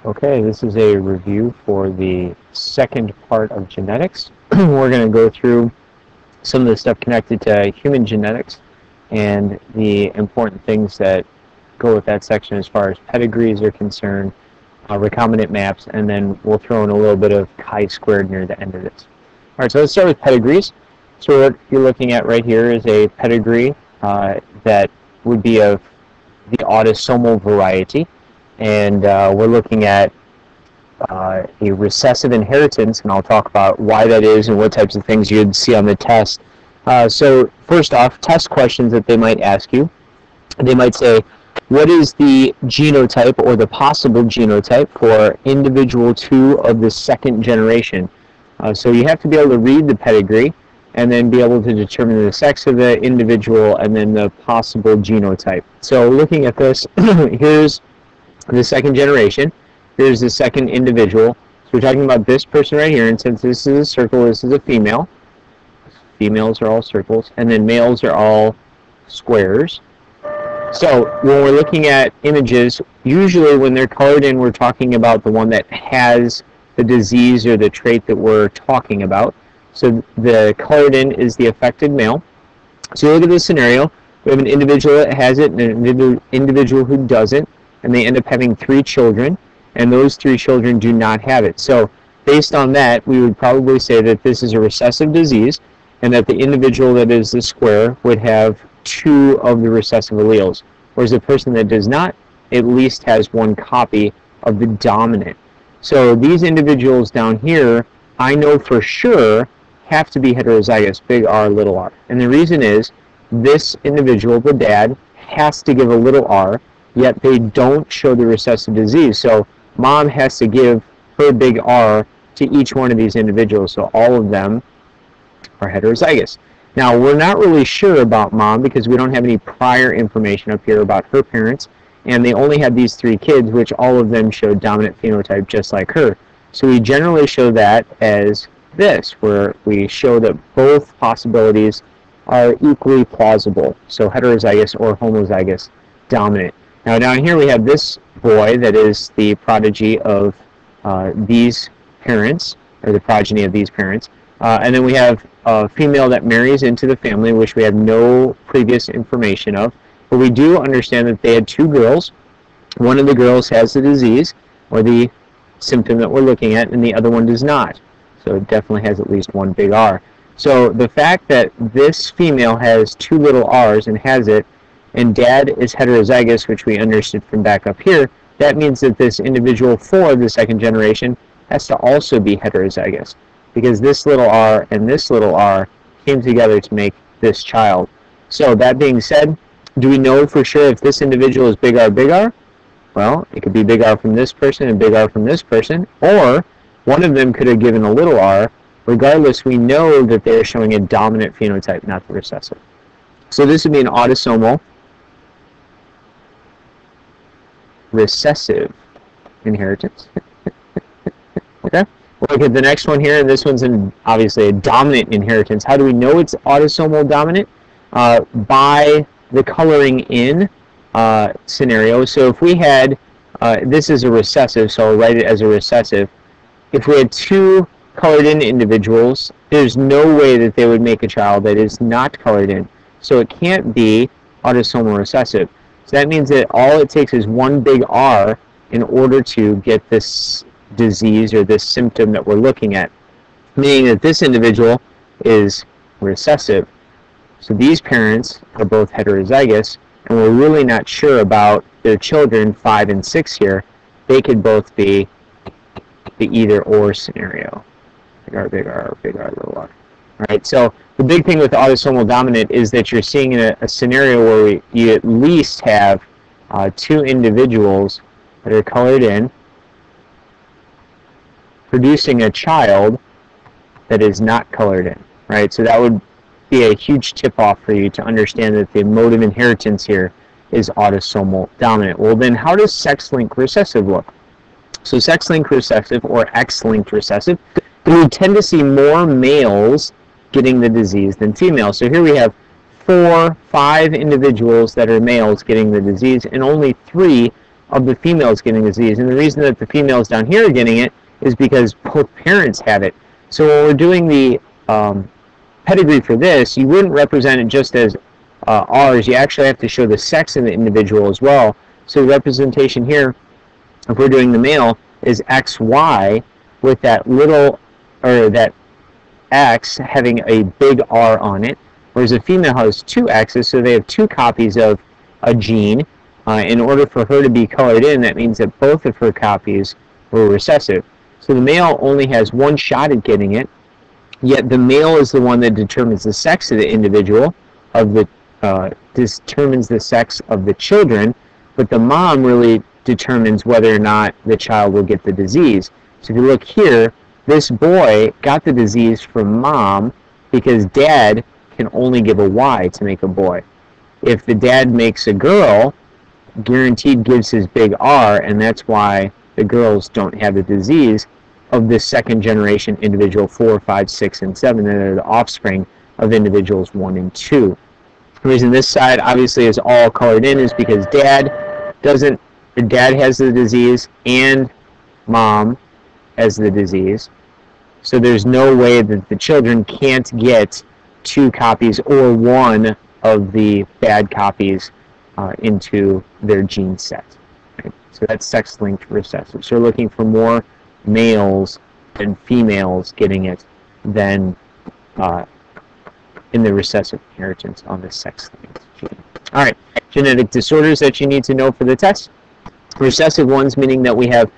Okay, this is a review for the second part of genetics. We're going to go through some of the stuff connected to human genetics and the important things that go with that section as far as pedigrees are concerned, recombinant maps, and then we'll throw in a little bit of chi-squared near the end of this. All right, so let's start with pedigrees. So what you're looking at right here is a pedigree that would be of the autosomal variety. And we're looking at a recessive inheritance, and I'll talk about why that is and what types of things you'd see on the test. So first off, test questions that they might ask you. They might say, what is the genotype or the possible genotype for individual 2 of the second generation? So you have to be able to read the pedigree and then be able to determine the sex of the individual and then the possible genotype. So looking at this, here's the second generation. Here's the second individual. So we're talking about this person right here, and since this is a circle, this is a female. Females are all circles, and then males are all squares. So when we're looking at images, usually when they're colored in, we're talking about the one that has the disease or the trait that we're talking about. So the colored in is the affected male. So you look at this scenario, we have an individual that has it and an individual who doesn't, and they end up having 3 children, and those 3 children do not have it. So based on that, we would probably say that this is a recessive disease, and that the individual that is the square would have 2 of the recessive alleles, whereas the person that does not at least has 1 copy of the dominant. So these individuals down here, I know for sure, have to be heterozygous, big R, little r. And the reason is, this individual, the dad, has to give a little r, yet they don't show the recessive disease. So mom has to give her big R to each one of these individuals, so all of them are heterozygous. Now, we're not really sure about mom because we don't have any prior information up here about her parents, and they only had these 3 kids, which all of them showed dominant phenotype just like her. So we generally show that as this, where we show that both possibilities are equally plausible, so heterozygous or homozygous dominant. Now down here we have this boy that is the prodigy of these parents, or the progeny of these parents, and then we have a female that marries into the family, which we have no previous information of, but we do understand that they had 2 girls. One of the girls has the disease, or the symptom that we're looking at, and the other one does not. So it definitely has at least 1 big R. So the fact that this female has 2 little r's and has it, and dad is heterozygous, which we understood from back up here, that means that this individual for the second generation has to also be heterozygous, because this little r and this little r came together to make this child. So that being said, do we know for sure if this individual is big R, big R? Well, it could be big R from this person and big R from this person, or one of them could have given a little r. Regardless, we know that they're showing a dominant phenotype, not the recessive. So this would be an autosomal recessive inheritance. Okay, we'll look at the next one here, and this one's obviously a dominant inheritance. How do we know it's autosomal dominant? By the coloring in scenario. So if we had, this is a recessive, so I'll write it as a recessive. If we had 2 colored in individuals, there's no way that they would make a child that is not colored in. So it can't be autosomal recessive. So that means that all it takes is 1 big R in order to get this disease or this symptom that we're looking at, meaning that this individual is recessive. So these parents are both heterozygous, and we're really not sure about their children, 5 and 6 here. They could both be the either or scenario. Big R, big R, big R, little r. All right, so the big thing with autosomal dominant is that you're seeing in a scenario where you at least have 2 individuals that are colored in, producing a child that is not colored in, right? So that would be a huge tip-off for you to understand that the mode of inheritance here is autosomal dominant. Well, then how does sex-linked recessive look? So sex-linked recessive, or X-linked recessive, we tend to see more males getting the disease than females. So here we have 4, 5 individuals that are males getting the disease, and only 3 of the females getting the disease. And the reason that the females down here are getting it is because both parents have it. So when we're doing the pedigree for this, you wouldn't represent it just as R's. You actually have to show the sex of the individual as well. So the representation here, if we're doing the male, is XY with that little, or that X having a big R on it, whereas a female has two X's, so they have two copies of a gene. In order for her to be colored in, that means that both of her copies were recessive. So the male only has one shot at getting it, yet the male is the one that determines the sex of the individual, determines the sex of the children, but the mom really determines whether or not the child will get the disease. So if you look here, this boy got the disease from mom because dad can only give a Y to make a boy. If the dad makes a girl, guaranteed gives his big R, and that's why the girls don't have the disease of this second generation individual 4, 5, 6, and 7 that are the offspring of individuals 1 and 2. The reason this side obviously is all colored in is because dad has the disease and mom has the disease. So there's no way that the children can't get 2 copies or 1 of the bad copies into their gene set. Right? So that's sex-linked recessive. So we're looking for more males than females getting it than in the recessive inheritance on the sex-linked gene. All right, genetic disorders that you need to know for the test. Recessive ones, meaning that we have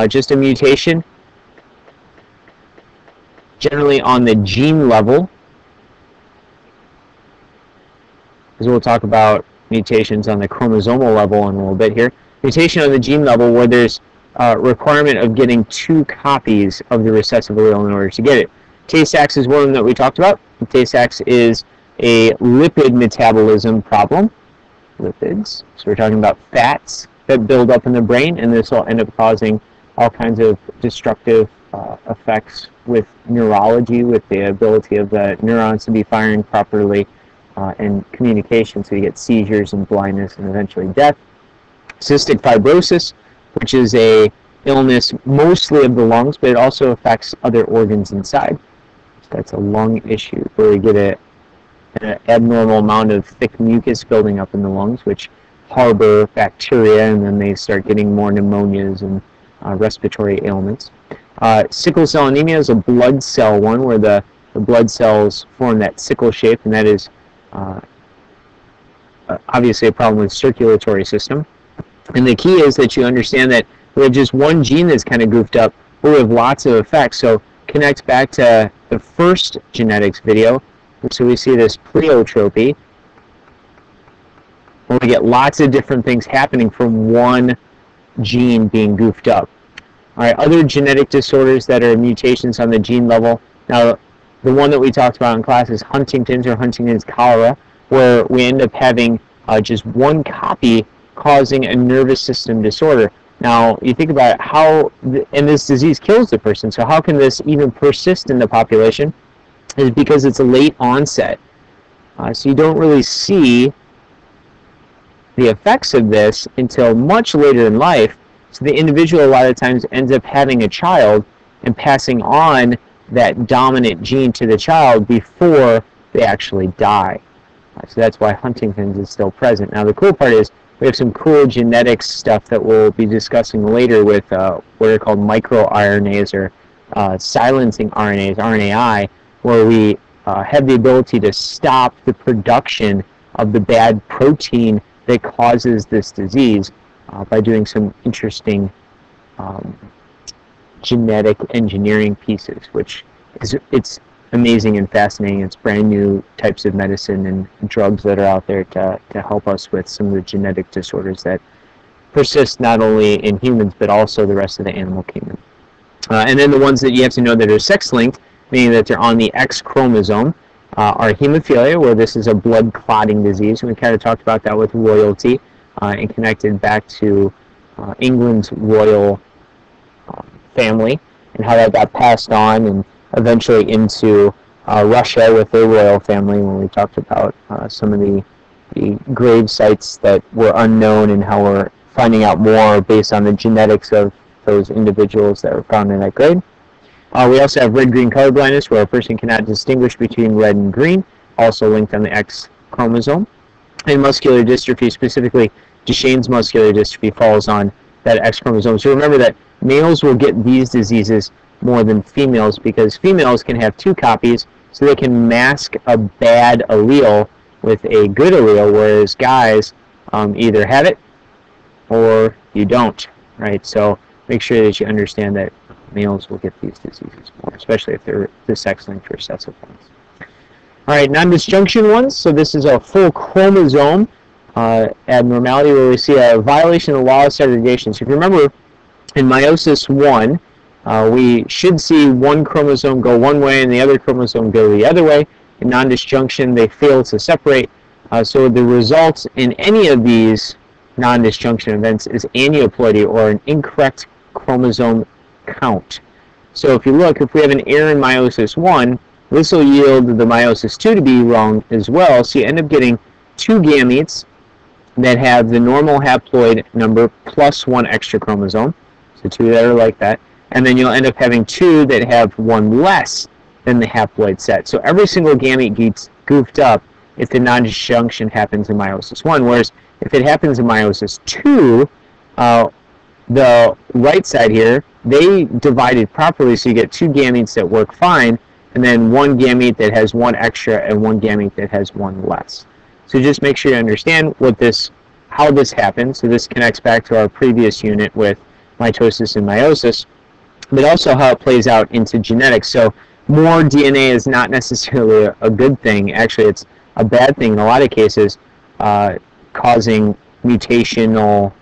just a mutation, generally on the gene level, because we'll talk about mutations on the chromosomal level in a little bit here. Mutation on the gene level where there's requirement of getting 2 copies of the recessive allele in order to get it. Tay-Sachs is one that we talked about. Tay-Sachs is a lipid metabolism problem. Lipids. So we're talking about fats that build up in the brain, and this will end up causing all kinds of destructive effects with neurology, with the ability of the neurons to be firing properly, and communication, so you get seizures and blindness and eventually death. Cystic fibrosis, which is a illness mostly of the lungs, but it also affects other organs inside. So that's a lung issue where we get an abnormal amount of thick mucus building up in the lungs, which harbor bacteria, and then they start getting more pneumonias and respiratory ailments. Sickle cell anemia is a blood cell one, where the blood cells form that sickle shape, and that is obviously a problem with the circulatory system. And the key is that you understand that we have just one gene that's kind of goofed up, but we have lots of effects. So connect back to the first genetics video. So we see this pleiotropy, where we get lots of different things happening from one gene being goofed up. All right, other genetic disorders that are mutations on the gene level. Now, the one that we talked about in class is Huntington's or Huntington's cholera, where we end up having just one copy causing a nervous system disorder. Now, you think about it, how, and this disease kills the person, so how can this even persist in the population? Is because it's a late onset. So you don't really see the effects of this until much later in life. So the individual a lot of times ends up having a child and passing on that dominant gene to the child before they actually die. So that's why Huntington's is still present. Now the cool part is we have some cool genetics stuff that we'll be discussing later with what are called microRNAs or silencing RNAs, RNAi, where we have the ability to stop the production of the bad protein that causes this disease by doing some interesting genetic engineering pieces, which it's amazing and fascinating. It's brand new types of medicine and drugs that are out there to help us with some of the genetic disorders that persist not only in humans but also the rest of the animal kingdom. And then the ones that you have to know that are sex-linked, meaning that they're on the X chromosome, are hemophilia, where this is a blood clotting disease, and we kind of talked about that with royalty and connected back to England's royal family and how that got passed on and eventually into Russia with their royal family, when we talked about some of the grave sites that were unknown and how we're finding out more based on the genetics of those individuals that were found in that grade. We also have red-green color blindness, where a person cannot distinguish between red and green, also linked on the X chromosome. And muscular dystrophy, specifically Duchenne's muscular dystrophy, falls on that X chromosome. So remember that males will get these diseases more than females, because females can have 2 copies, so they can mask a bad allele with a good allele, whereas guys either have it or you don't, right? So make sure that you understand that males will get these diseases more, especially if they're the sex-linked recessive ones. All right, non-disjunction ones. So this is a full chromosome abnormality where we see a violation of the law of segregation. So if you remember, in meiosis 1, we should see one chromosome go one way and the other chromosome go the other way. In non-disjunction, they fail to separate. So the result in any of these non-disjunction events is aneuploidy, or an incorrect chromosome count. So if you look, if we have an error in meiosis 1, this will yield the meiosis 2 to be wrong as well. So you end up getting 2 gametes that have the normal haploid number plus 1 extra chromosome. So 2 that are like that. And then you'll end up having 2 that have 1 less than the haploid set. So every single gamete gets goofed up if the non-disjunction happens in meiosis 1. Whereas if it happens in meiosis 2, the right side here, they divided properly, so you get 2 gametes that work fine, and then 1 gamete that has 1 extra and 1 gamete that has 1 less. So just make sure you understand how this happens. So this connects back to our previous unit with mitosis and meiosis, but also how it plays out into genetics. So more DNA is not necessarily a good thing. Actually, it's a bad thing in a lot of cases, causing mutational,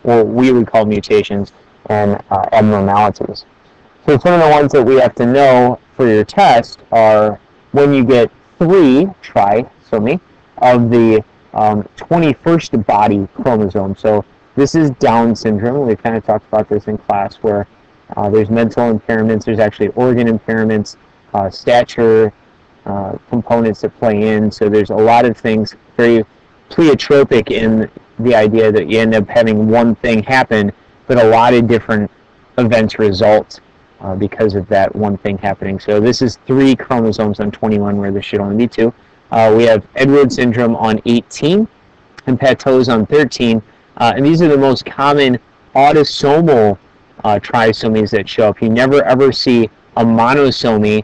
or we would call mutations, and abnormalities. So some of the ones that we have to know for your test are when you get 3 trisomy of the 21st body chromosome. So this is Down syndrome. We kind of talked about this in class, where there's mental impairments, there's actually organ impairments, stature components that play in. So there's a lot of things very pleiotropic in the idea that you end up having one thing happen, but a lot of different events result because of that one thing happening. So this is 3 chromosomes on 21, where there should only be 2. We have Edwards syndrome on 18 and Patau's on 13. And these are the most common autosomal trisomies that show up. You never ever see a monosomy,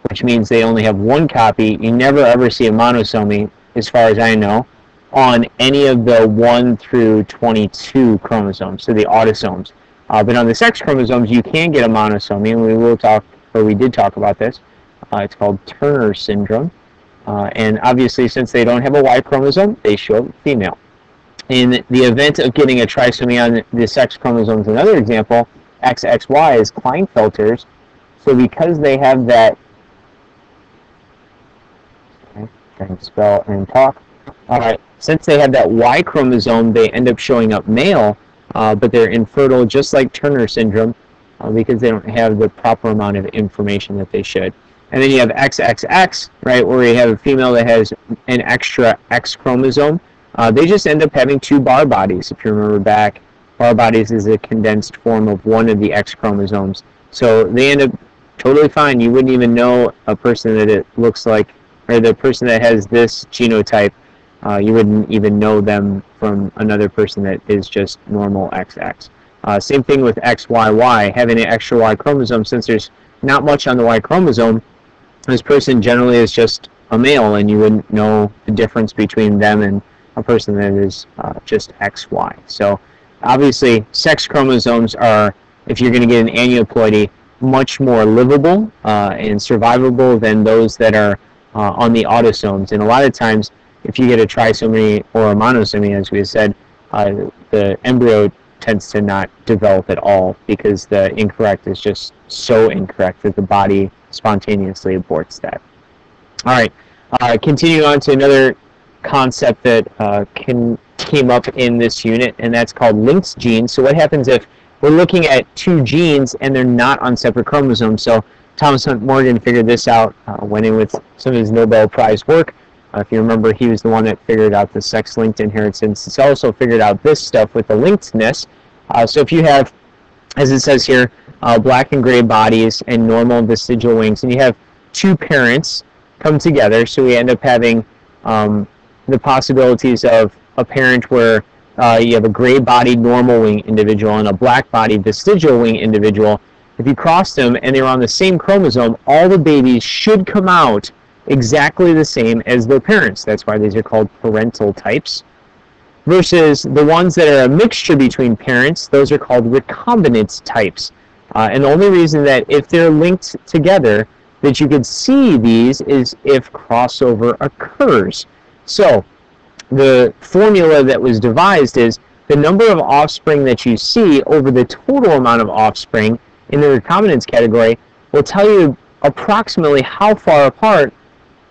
which means they only have 1 copy. You never ever see a monosomy, as far as I know, on any of the 1 through 22 chromosomes, so the autosomes. But on the sex chromosomes, you can get a monosomy, and we did talk about this. It's called Turner syndrome. And obviously, since they don't have a Y chromosome, they show up female. In the event of getting a trisomy on the sex chromosomes, another example, XXY, is Klinefelter's. So because they have that, trying to spell and talk. Since they have that Y chromosome, they end up showing up male, but they're infertile, just like Turner syndrome, because they don't have the proper amount of information that they should. And then you have XXX, right, where you have a female that has an extra X chromosome. They just end up having 2 bar bodies. If you remember back, bar bodies is a condensed form of one of the X chromosomes. So they end up totally fine. You wouldn't even know a person that it looks like, or the person that has this genotype, you wouldn't even know them from another person that is just normal XX. Same thing with XYY, having an extra Y chromosome. Since there's not much on the Y chromosome, this person generally is just a male, and you wouldn't know the difference between them and a person that is just XY. So obviously, sex chromosomes are, if you're going to get an aneuploidy, much more livable and survivable than those that are on the autosomes. And a lot of times, if you get a trisomy or a monosomy, as we said, the embryo tends to not develop at all, because the incorrect is just so incorrect that the body spontaneously aborts that. All right, continuing on to another concept that came up in this unit, and that's called linked genes. So what happens if we're looking at 2 genes and they're not on separate chromosomes? So Thomas Hunt Morgan figured this out, went in with some of his Nobel Prize work. If you remember, he was the one that figured out the sex-linked inheritance. He's also figured out this stuff with the linkedness. So if you have, as it says here, black and gray bodies and normal vestigial wings, and you have two parents come together, so we end up having the possibilities of a parent where you have a gray-bodied normal wing individual and a black-bodied vestigial wing individual. If you cross them and they're on the same chromosome, all the babies should come out exactly the same as their parents. That's why these are called parental types. Versus the ones that are a mixture between parents, those are called recombinant types. And the only reason that if they're linked together that you could see these is if crossover occurs. So the formula that was devised is the number of offspring that you see over the total amount of offspring in the recombinance category will tell you approximately how far apart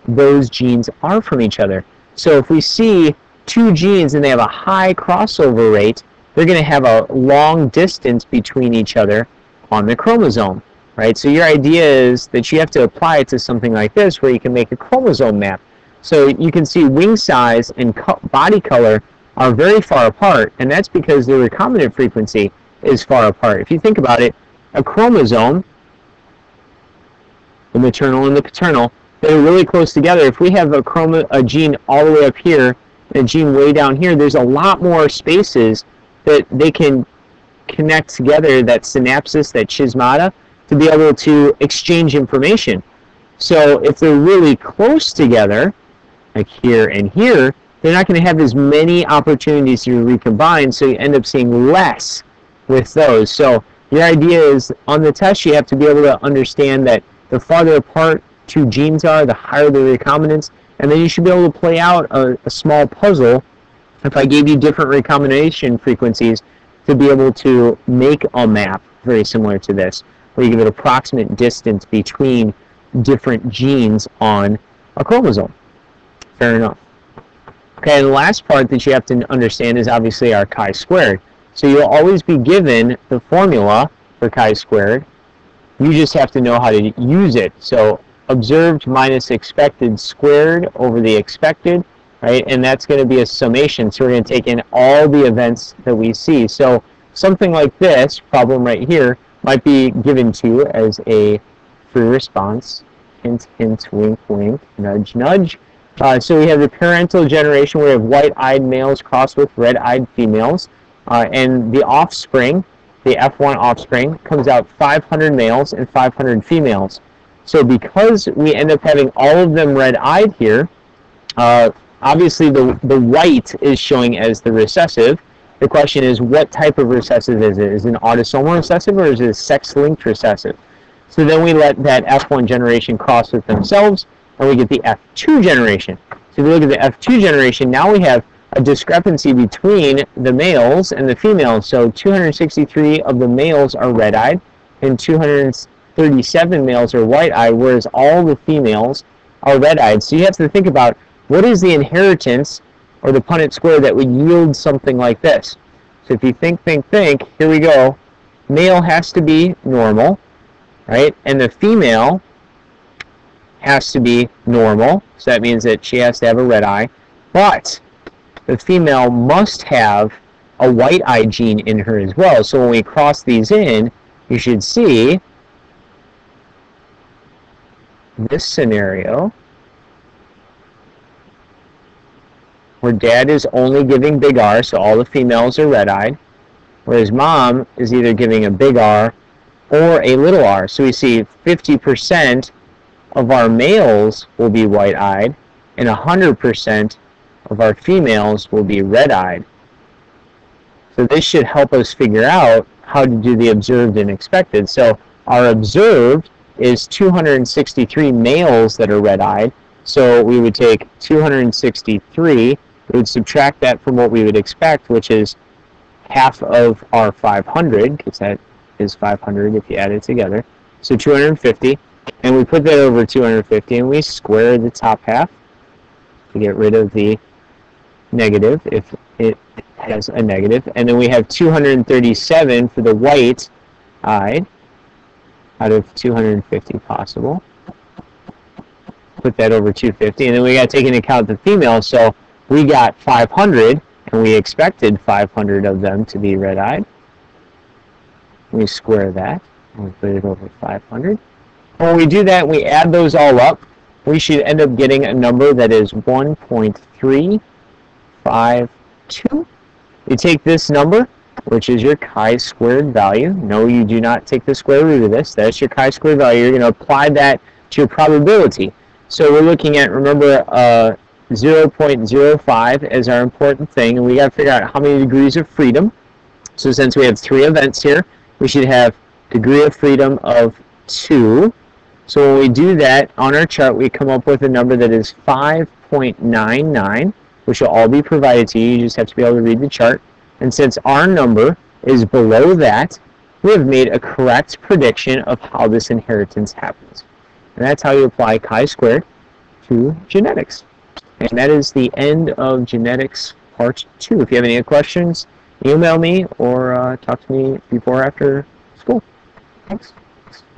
those genes are from each other. So if we see two genes and they have a high crossover rate, they're going to have a long distance between each other on the chromosome, right? So your idea is that you have to apply it to something like this where you can make a chromosome map. So you can see wing size and body color are very far apart, and that's because the recombinant frequency is far apart. If you think about it, a chromosome, the maternal and the paternal, they're really close together. If we have a gene all the way up here and a gene way down here, there's a lot more spaces that they can connect together, that synapses, that schismata, to be able to exchange information. So if they're really close together, like here and here, they're not going to have as many opportunities to recombine, so you end up seeing less with those. So your idea is, on the test, you have to be able to understand that the farther apart two genes are, the higher the recombinance, and then you should be able to play out a small puzzle if I gave you different recombination frequencies to be able to make a map very similar to this, where you give it approximate distance between different genes on a chromosome. Fair enough. Okay, and the last part that you have to understand is obviously our chi-squared. So you'll always be given the formula for chi-squared. You just have to know how to use it. So observed minus expected squared over the expected, right? And that's going to be a summation. So we're going to take in all the events that we see. So something like this problem right here might be given to you as a free response. Hint, hint, wink, wink, nudge, nudge. So we have the parental generation where we have white-eyed males crossed with red-eyed females. And the offspring, the F1 offspring, comes out 500 males and 500 females. So because we end up having all of them red-eyed here, obviously the white is showing as the recessive. The question is, what type of recessive is it? Is it an autosomal recessive or is it a sex-linked recessive? So then we let that F1 generation cross with themselves, and we get the F2 generation. So if you look at the F2 generation, now we have a discrepancy between the males and the females. So 263 of the males are red-eyed, and 237 males are white-eyed, whereas all the females are red-eyed. So you have to think about, what is the inheritance or the Punnett square that would yield something like this? So if you think, here we go. Male has to be normal, right? And the female has to be normal. So that means that she has to have a red eye. But the female must have a white eye gene in her as well. So when we cross these in, you should see this scenario where dad is only giving big R, so all the females are red-eyed, whereas mom is either giving a big R or a little r. So we see 50% of our males will be white-eyed, and 100% of our females will be red-eyed. So this should help us figure out how to do the observed and expected. So our observed is 263 males that are red-eyed. So we would take 263, we would subtract that from what we would expect, which is half of our 500, because that is 500 if you add it together. So 250, and we put that over 250, and we square the top half to get rid of the negative if it has a negative. And then we have 237 for the white-eyed out of 250 possible. put that over 250. And then we got to take into account the female. So we got 500, and we expected 500 of them to be red-eyed. We square that, and we put it over 500. When we do that, we add those all up, we should end up getting a number that is 1.352. You take this number, which is your chi-squared value. No, you do not take the square root of this. That's your chi-squared value. You're going to apply that to your probability. So we're looking at, remember, 0.05 as our important thing, and we got to figure out how many degrees of freedom. So since we have 3 events here, we should have degree of freedom of 2. So when we do that on our chart, we come up with a number that is 5.99, which will all be provided to you. You just have to be able to read the chart. And since our number is below that, we have made a correct prediction of how this inheritance happens. And that's how you apply chi-squared to genetics. And that is the end of genetics part 2. If you have any questions, email me or talk to me before or after school. Thanks.